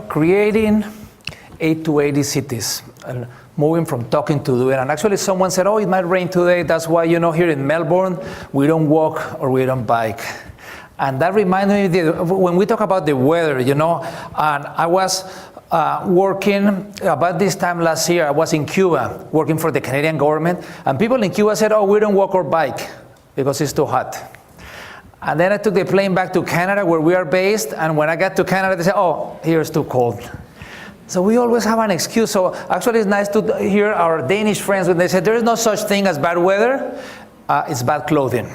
creating 8 to 80 cities and moving from talking to doing. And actually someone said, oh, it might rain today. That's why, here in Melbourne, we don't walk or we don't bike. And that reminded me, when we talk about the weather, and I was working, about this time last year, I was in Cuba working for the Canadian government. And people in Cuba said, oh, we don't walk or bike because it's too hot. And then I took the plane back to Canada where we are based. And when I got to Canada, they said, oh, here it's too cold. So we always have an excuse. So actually it's nice to hear our Danish friends when they say there is no such thing as bad weather, it's bad clothing.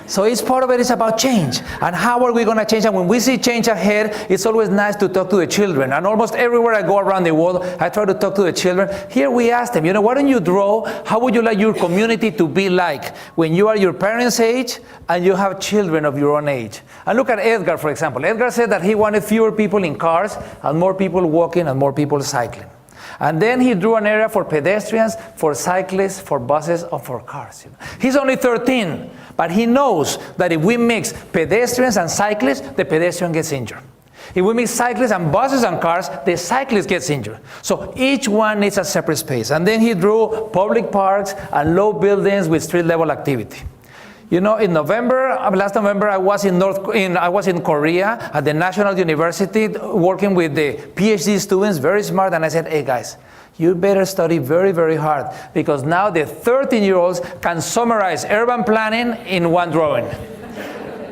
So each part of it is about change. And how are we going to change? And when we see change ahead, it's always nice to talk to the children. And almost everywhere I go around the world, I try to talk to the children. Here we ask them, why don't you draw? How would you like your community to be like when you are your parents' age and you have children of your own age? And look at Edgar, for example. Edgar said that he wanted fewer people in cars and more people walking and more people cycling. And then he drew an area for pedestrians, for cyclists, for buses, or for cars. He's only 13, but he knows that if we mix pedestrians and cyclists, the pedestrian gets injured. If we mix cyclists and buses and cars, the cyclist gets injured. So each one needs a separate space. And then he drew public parks and low buildings with street-level activity. In last November, I was in Korea at the National University working with the PhD students, very smart, and I said, hey guys, you better study very, very hard because now the 13-year-olds can summarize urban planning in one drawing.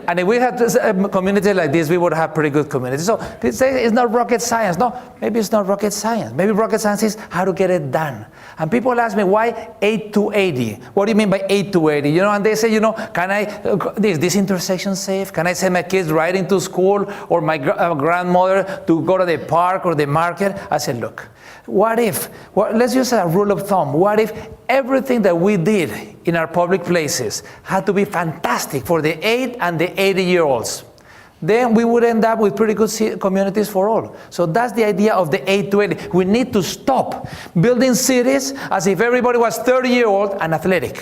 And if we had a community like this, we would have pretty good communities. So people say it's not rocket science. No, maybe it's not rocket science. Maybe rocket science is how to get it done. And people ask me, why 8 to 80? What do you mean by 8 to 80? And they say, is this intersection safe? Can I send my kids riding to school or my grandmother to go to the park or the market? I said, look, let's use a rule of thumb. What if everything that we did in our public places had to be fantastic for the 8 and the 80-year-olds? Then we would end up with pretty good communities for all. So that's the idea of the 8 to 80. We need to stop building cities as if everybody was 30-year-old and athletic.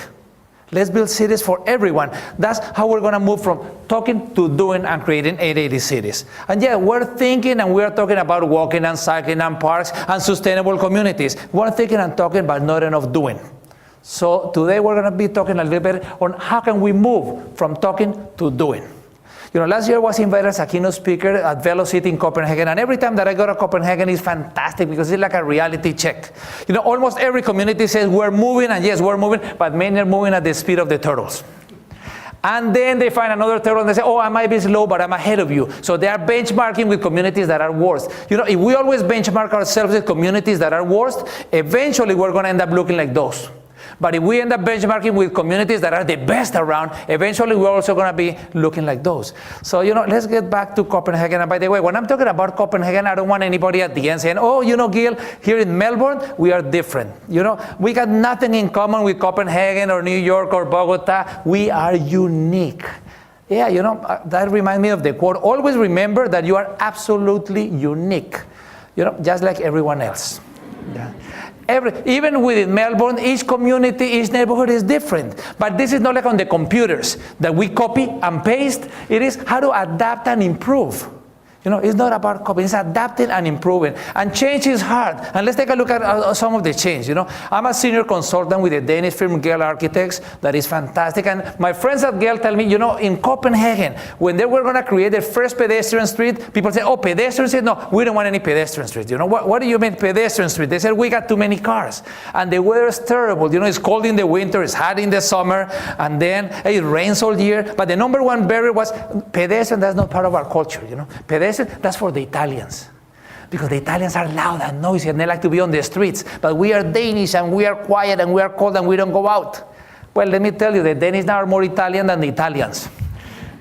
Let's build cities for everyone. That's how we're going to move from talking to doing and creating 880 cities. And yeah, we're thinking and we're talking about walking and cycling and parks and sustainable communities. We're thinking and talking about not enough doing. So today we're going to be talking a little bit on how can we move from talking to doing. Last year I was invited as a keynote speaker at Velocity in Copenhagen, and every time that I go to Copenhagen it's fantastic because it's like a reality check. Almost every community says we're moving, and yes, we're moving, but many are moving at the speed of the turtles. And then they find another turtle and they say, oh, I might be slow, but I'm ahead of you. So they are benchmarking with communities that are worse. If we always benchmark ourselves with communities that are worse, eventually we're going to end up looking like those. But if we end up benchmarking with communities that are the best around, eventually we're also going to be looking like those. So, let's get back to Copenhagen. And by the way, when I'm talking about Copenhagen, I don't want anybody at the end saying, oh, Gil, here in Melbourne, we are different. We got nothing in common with Copenhagen or New York or Bogota. We are unique. Yeah, that reminds me of the quote, always remember that you are absolutely unique, just like everyone else. Yeah. Even within Melbourne, each community, each neighborhood is different. But this is not like on the computers that we copy and paste. It is how to adapt and improve. It's not about copying, it's adapting and improving. And change is hard. And let's take a look at some of the change. I'm a senior consultant with the Danish firm Gil Architects that is fantastic. And my friends at Gil tell me, in Copenhagen, when they were going to create the first pedestrian street, people say, oh, pedestrian street? No, we don't want any pedestrian street. What do you mean pedestrian street? They said, we got too many cars. And the weather is terrible. It's cold in the winter, it's hot in the summer, and then it rains all year. But the number one barrier was pedestrian. That's not part of our culture. Pedestrian, that's for the Italians. Because the Italians are loud and noisy and they like to be on the streets. But we are Danish and we are quiet and we are cold and we don't go out. Well, let me tell you, the Danish now are more Italian than the Italians.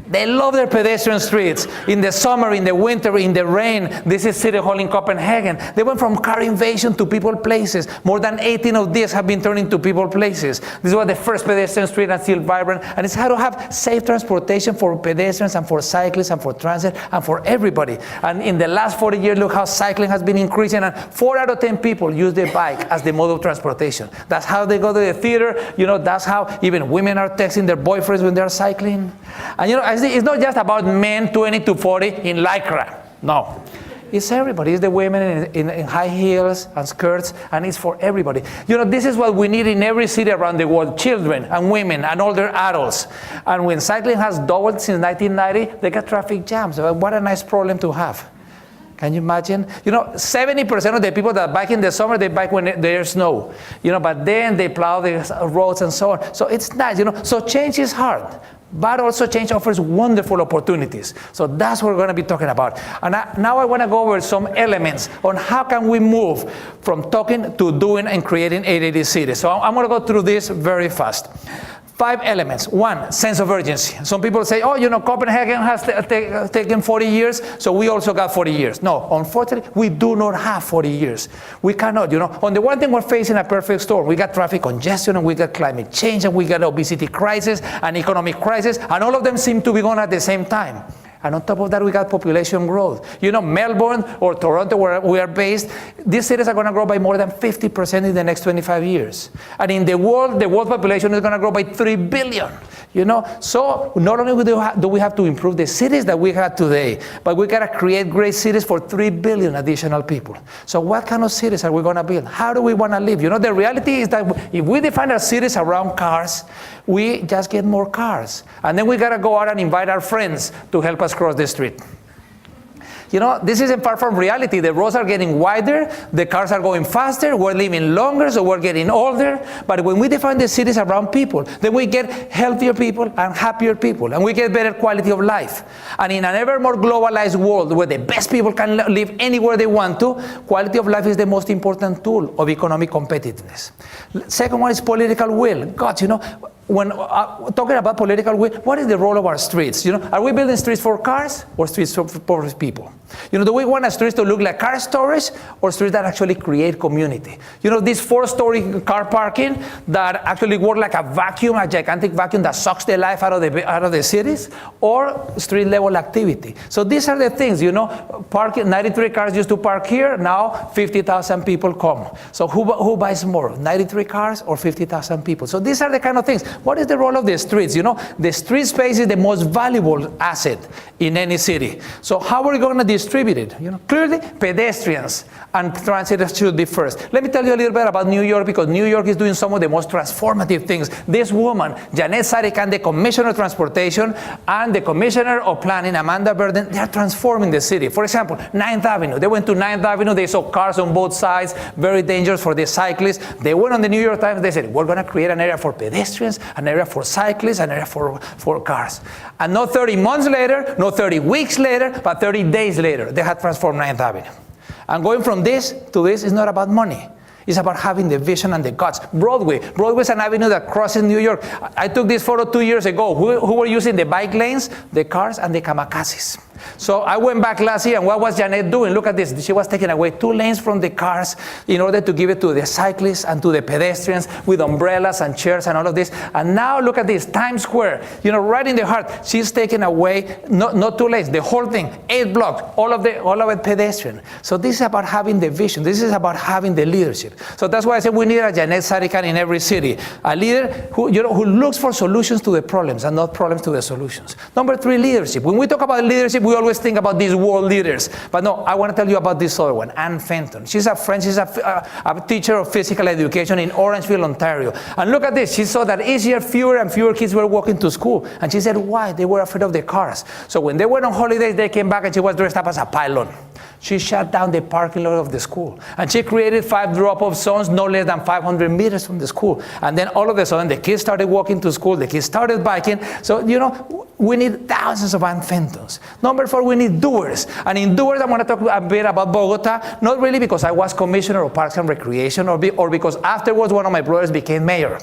They love their pedestrian streets. In the summer, in the winter, in the rain. This is City Hall in Copenhagen. They went from car invasion to people places. More than 18 of these have been turned into people places. This was the first pedestrian street and still vibrant. And it's how to have safe transportation for pedestrians and for cyclists and for transit and for everybody. And in the last 40 years, look how cycling has been increasing. And 4 out of 10 people use the bike as the mode of transportation. That's how they go to the theater. That's how even women are texting their boyfriends when they're cycling. And it's not just about men 20 to 40 in Lycra. No. It's everybody. It's the women in high heels and skirts, and it's for everybody. This is what we need in every city around the world, children and women and older adults. And when cycling has doubled since 1990, they got traffic jams. What a nice problem to have. Can you imagine? 70% of the people that bike in the summer, they bike when there's snow. But then they plow the roads and so on. So it's nice, So change is hard. But also change offers wonderful opportunities. So that's what we're going to be talking about. And now I want to go over some elements on how can we move from talking to doing and creating 880 cities. So I'm going to go through this very fast. 5 elements. 1, sense of urgency. Some people say, Copenhagen has taken 40 years, so we also got 40 years. No, unfortunately, we do not have 40 years. We cannot, On the one thing, we're facing a perfect storm. We got traffic congestion, and we got climate change, and we got obesity crisis, and economic crisis, and all of them seem to be going at the same time. And on top of that, we got population growth. Melbourne or Toronto, where we are based, these cities are going to grow by more than 50% in the next 25 years. And in the world population is going to grow by 3 billion. So not only do we have to improve the cities that we have today, but we got to create great cities for 3 billion additional people. So what kind of cities are we going to build? How do we want to live? The reality is that if we define our cities around cars, we just get more cars. And then we got to go out and invite our friends to help us cross the street. This isn't far from reality. The roads are getting wider, the cars are going faster, we're living longer, so we're getting older. But when we define the cities around people, then we get healthier people and happier people, and we get better quality of life. And in an ever more globalized world where the best people can live anywhere they want to, quality of life is the most important tool of economic competitiveness. Second one is political will. God, when talking about political will, what is the role of our streets? Are we building streets for cars or streets for people? Do we want our streets to look like car storage or streets that actually create community? This 4-story car parking that actually work like a vacuum, a gigantic vacuum that sucks the life out of the cities, or street level activity. So these are the things, parking, 93 cars used to park here, now 50,000 people come. So who buys more, 93 cars or 50,000 people? So these are the kind of things. What is the role of the streets? The street space is the most valuable asset in any city. So how are we going to distribute it? Clearly, pedestrians and transit should be first. Let me tell you a little bit about New York, because New York is doing some of the most transformative things. This woman, Janet Sarikan, the Commissioner of Transportation, and the Commissioner of Planning, Amanda Burden, they are transforming the city. For example, 9th Avenue. They went to 9th Avenue. They saw cars on both sides, very dangerous for the cyclists. They went on the New York Times. They said, we're going to create an area for pedestrians, an area for cyclists, an area for cars. And not 30 months later, not 30 weeks later, but 30 days later, they had transformed 9th Avenue. And going from this to this is not about money. It's about having the vision and the guts. Broadway is an avenue that crosses New York. I took this photo 2 years ago. Who were using the bike lanes? The cars and the kamakazes. So I went back last year, and what was Janet doing? Look at this. She was taking away 2 lanes from the cars in order to give it to the cyclists and to the pedestrians with umbrellas and chairs and all of this. And now look at this, Times Square, right in the heart. She's taking away not 2 lanes, the whole thing, 8 blocks, all of it pedestrian. So this is about having the vision. This is about having the leadership. So that's why I said we need a Janet Sarikan in every city, a leader who looks for solutions to the problems and not problems to the solutions. Number 3, leadership. When we talk about leadership, we always think about these world leaders. But no, I want to tell you about this other one, Anne Fenton. She's a friend. She's a teacher of physical education in Orangeville, Ontario. And look at this. She saw that each year fewer and fewer kids were walking to school. And she said, why? They were afraid of the cars. So when they went on holidays, they came back and she was dressed up as a pylon. She shut down the parking lot of the school. And she created 5 drop-off zones no less than 500 meters from the school. And then all of a sudden, the kids started walking to school. The kids started biking. So, we need thousands of Anne Fentons. Number 4, we need doers. And in doers, I want to talk a bit about Bogota, not really because I was commissioner of Parks and Recreation or because afterwards one of my brothers became mayor.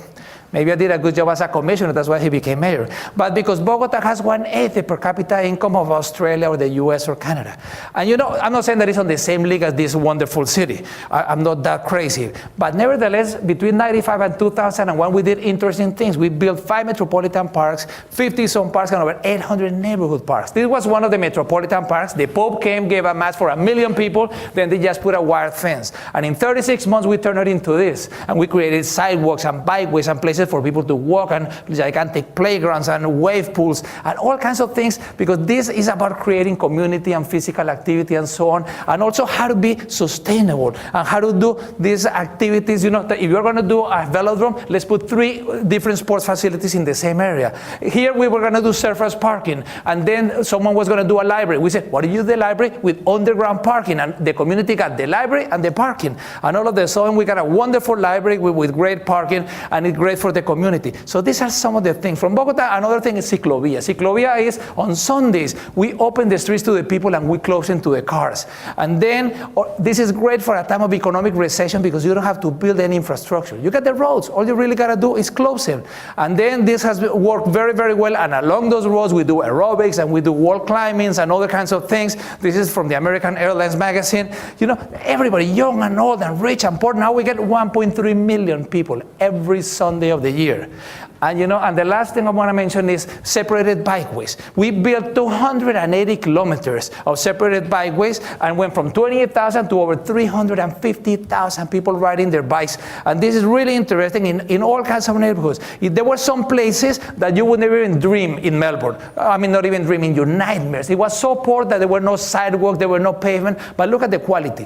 Maybe I did a good job as a commissioner, that's why he became mayor. But because Bogota has 1/8 the per capita income of Australia or the US or Canada. And I'm not saying that it's on the same league as this wonderful city. I'm not that crazy. But nevertheless, between 95 and 2001, we did interesting things. We built 5 metropolitan parks, 50 zone parks, and over 800 neighborhood parks. This was one of the metropolitan parks. The Pope came, gave a mass for 1 million people, then they just put a wire fence. And in 36 months, we turned it into this. And we created sidewalks and bikeways and places places for people to walk, and gigantic playgrounds and wave pools and all kinds of things, because this is about creating community and physical activity and so on, and also how to be sustainable and how to do these activities. If you're going to do a velodrome, let's put 3 different sports facilities in the same area. Here we were going to do surface parking, and then someone was going to do a library. We said, what do you do the library? With underground parking, and the community got the library and the parking, and all of a sudden we got a wonderful library with great parking, and it's great for the community. So these are some of the things. From Bogota, another thing is ciclovia. Ciclovia is on Sundays, we open the streets to the people and we close them to the cars. And then this is great for a time of economic recession, because you don't have to build any infrastructure. You got the roads. All you really got to do is close them. And then this has worked very, very well. And along those roads, we do aerobics and we do wall climbings and other kinds of things. This is from the American Airlines magazine. Everybody, young and old and rich and poor. Now we get 1.3 million people every Sunday of the year. And the last thing I want to mention is separated bikeways. We built 280 kilometers of separated bikeways and went from 28,000 to over 350,000 people riding their bikes. And this is really interesting in all kinds of neighborhoods. There were some places that you would never even dream in Melbourne. I mean, not even dream in your nightmares. It was so poor that there were no sidewalks, there were no pavement. But look at the quality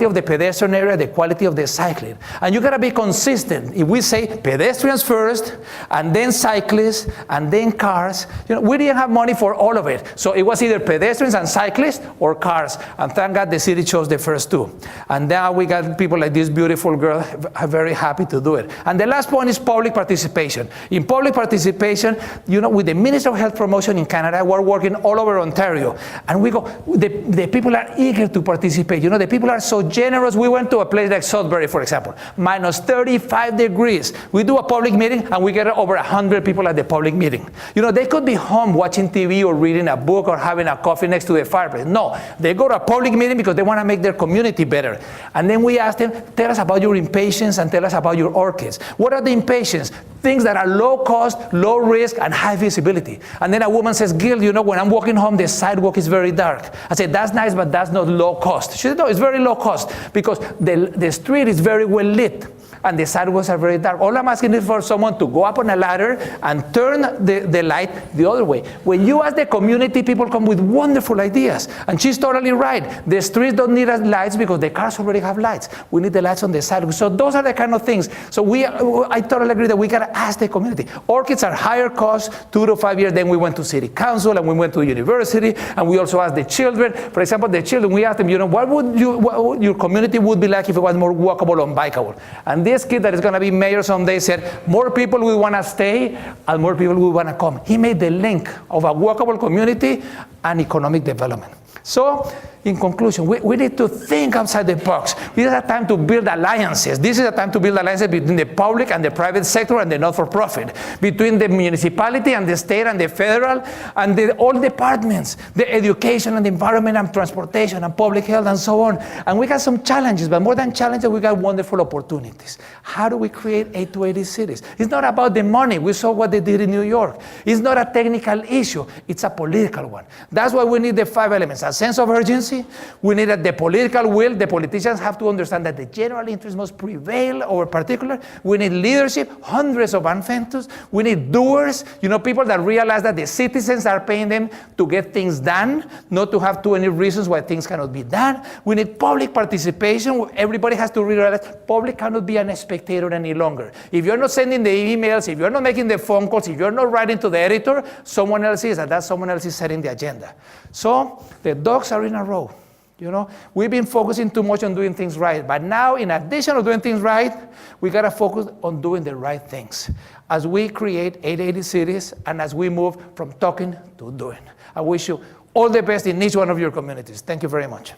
of the pedestrian area, the quality of the cycling. And you got to be consistent. If we say pedestrians first, and then cyclists, and then cars. We didn't have money for all of it. So it was either pedestrians and cyclists or cars. And thank God the city chose the first 2. And now we got people like this beautiful girl, very happy to do it. And the last point is public participation. In public participation, with the Minister of Health Promotion in Canada, we're working all over Ontario. And the people are eager to participate. The people are so generous. We went to a place like Sudbury, for example, minus 35 degrees. We do a public meeting and we get over 100 people at the public meeting. They could be home watching TV or reading a book or having a coffee next to the fireplace. No, they go to a public meeting because they want to make their community better. And then we ask them, tell us about your impatiens and tell us about your orchids. What are the impatiens? Things that are low cost, low risk, and high visibility. And then a woman says, Gil, when I'm walking home, the sidewalk is very dark. I said, that's nice, but that's not low cost. She said, no, it's very low cost because the street is very well lit. And the sidewalks are very dark. All I'm asking is for someone to go up on a ladder and turn the light the other way. When you ask the community, people come with wonderful ideas. And she's totally right. The streets don't need lights because the cars already have lights. We need the lights on the sidewalk. So those are the kind of things. So I totally agree that we got to ask the community. Orchids are higher cost, 2 to 5 years. Then we went to city council and we went to university. And we also asked the children. For example, the children, we asked them, what your community would be like if it was more walkable and bikeable? And this kid that is going to be mayor someday said, more people will want to stay and more people will want to come. He made the link of a walkable community and economic development. So, in conclusion, we need to think outside the box. This is a time to build alliances. This is a time to build alliances between the public and the private sector and the not-for-profit, between the municipality and the state and the federal and all departments, the education and the environment and transportation and public health and so on. And we got some challenges, but more than challenges, we got wonderful opportunities. How do we create 8-80 cities? It's not about the money. We saw what they did in New York. It's not a technical issue. It's a political one. That's why we need the 5 elements: a sense of urgency. We need the political will. The politicians have to understand that the general interest must prevail over particular. We need leadership, hundreds of adventures. We need doers, people that realize that the citizens are paying them to get things done, not to have too many reasons why things cannot be done. We need public participation. Everybody has to realize public cannot be a spectator any longer. If you're not sending the emails, if you're not making the phone calls, if you're not writing to the editor, someone else is, and that someone else is setting the agenda. So the ducks are in a row. We've been focusing too much on doing things right. But now, in addition to doing things right, we got to focus on doing the right things as we create 880 cities and as we move from talking to doing. I wish you all the best in each one of your communities. Thank you very much.